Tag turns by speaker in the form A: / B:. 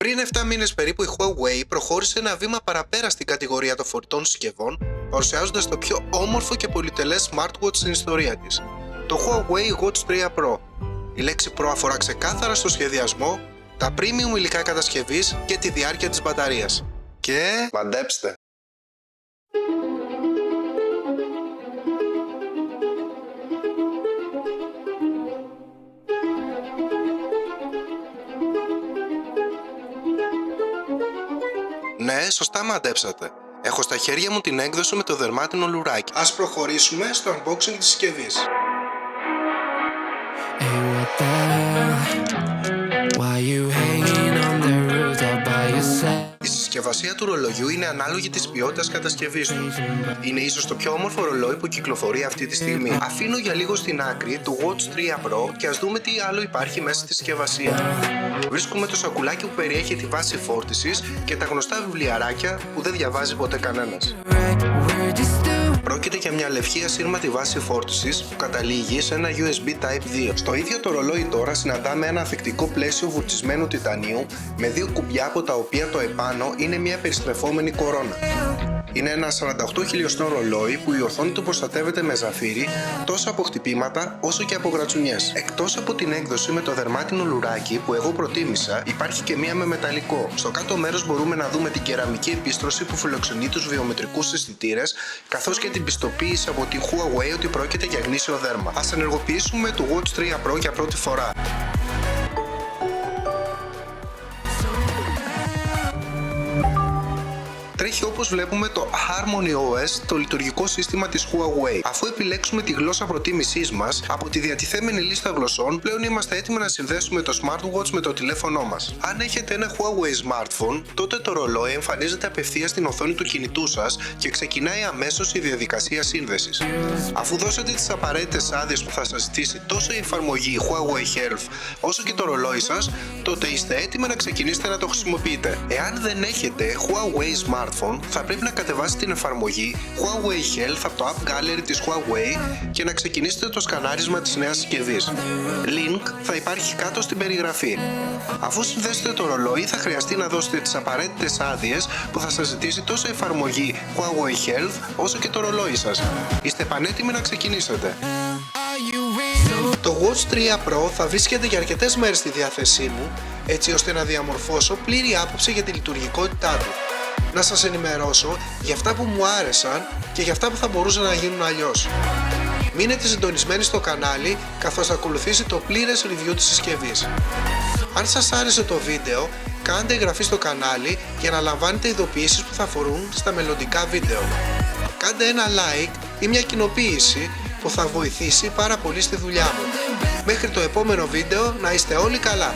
A: Πριν 7 μήνες περίπου η Huawei προχώρησε ένα βήμα παραπέρα στην κατηγορία των φορητών συσκευών, παρουσιάζοντας το πιο όμορφο και πολυτελές smartwatch στην ιστορία της, το Huawei Watch 3 Pro. Η λέξη Pro αφορά ξεκάθαρα στο σχεδιασμό, τα premium υλικά κατασκευής και τη διάρκεια της μπαταρίας. Και... μαντέψτε! Ναι, σωστά μαντέψατε. Έχω στα χέρια μου την έκδοση με το δερμάτινο λουράκι. Ας προχωρήσουμε στο unboxing της συσκευής. Η συσκευασία του ρολογιού είναι ανάλογη της ποιότητας κατασκευής του. Είναι ίσως το πιο όμορφο ρολόι που κυκλοφορεί αυτή τη στιγμή. Αφήνω για λίγο στην άκρη το Watch 3 Pro και ας δούμε τι άλλο υπάρχει μέσα στη συσκευασία. Βρίσκουμε το σακουλάκι που περιέχει τη βάση φόρτισης και τα γνωστά βιβλιαράκια που δεν διαβάζει ποτέ κανένας. Πρόκειται για μια λευκή ασύρματη βάση φόρτισης που καταλήγει σε ένα USB Type 2. Στο ίδιο το ρολόι τώρα συναντάμε ένα ανθεκτικό πλαίσιο βουρτσισμένου τιτανίου με δύο κουμπιά από τα οποία το επάνω είναι μια περιστρεφόμενη κορώνα. Είναι ένα 48 χιλιοστό ρολόι που η οθόνη του προστατεύεται με ζαφύρι τόσο από χτυπήματα όσο και από γρατσουνιές. Εκτός από την έκδοση με το δερμάτινο λουράκι που εγώ προτίμησα, υπάρχει και μία με μεταλλικό. Στο κάτω μέρος μπορούμε να δούμε την κεραμική επίστρωση που φιλοξενεί τους βιομετρικούς αισθητήρες, καθώς και την πιστοποίηση από τη Huawei ότι πρόκειται για γνήσιο δέρμα. Ας ενεργοποιήσουμε το Watch 3 Pro για πρώτη φορά. Τρέχει όπως βλέπουμε το Harmony OS, το λειτουργικό σύστημα της Huawei. Αφού επιλέξουμε τη γλώσσα προτίμησής μας, από τη διατηθέμενη λίστα γλωσσών πλέον είμαστε έτοιμοι να συνδέσουμε το smartwatch με το τηλέφωνό μας. Αν έχετε ένα Huawei smartphone, τότε το ρολόι εμφανίζεται απευθείας στην οθόνη του κινητού σας και ξεκινάει αμέσως η διαδικασία σύνδεσης. Αφού δώσετε τις απαραίτητες άδειες που θα σας ζητήσει τόσο η εφαρμογή Huawei Health όσο και το ρολόι σας, τότε είστε έτοιμοι να ξεκινήσετε να το χρησιμοποιείτε. Εάν δεν έχετε Huawei smartphone, θα πρέπει να κατεβάσετε την εφαρμογή Huawei Health από το App Gallery της Huawei και να ξεκινήσετε το σκανάρισμα της νέας συσκευής. Link θα υπάρχει κάτω στην περιγραφή. Αφού συνδέσετε το ρολόι, θα χρειαστεί να δώσετε τις απαραίτητες άδειες που θα σας ζητήσει τόσο η εφαρμογή Huawei Health όσο και το ρολόι σας. Είστε πανέτοιμοι να ξεκινήσετε. Το Watch 3 Pro θα βρίσκεται για αρκετές μέρες στη διάθεσή μου, έτσι ώστε να διαμορφώσω πλήρη άποψη για τη λειτουργικότητά του. Να σας ενημερώσω για αυτά που μου άρεσαν και για αυτά που θα μπορούσαν να γίνουν αλλιώς. Μείνετε συντονισμένοι στο κανάλι καθώς θα ακολουθήσει το πλήρες review της συσκευής. Αν σας άρεσε το βίντεο, κάντε εγγραφή στο κανάλι για να λαμβάνετε ειδοποιήσεις που θα αφορούν στα μελλοντικά βίντεο. Κάντε ένα like ή μια κοινοποίηση που θα βοηθήσει πάρα πολύ στη δουλειά μου. Μέχρι το επόμενο βίντεο να είστε όλοι καλά!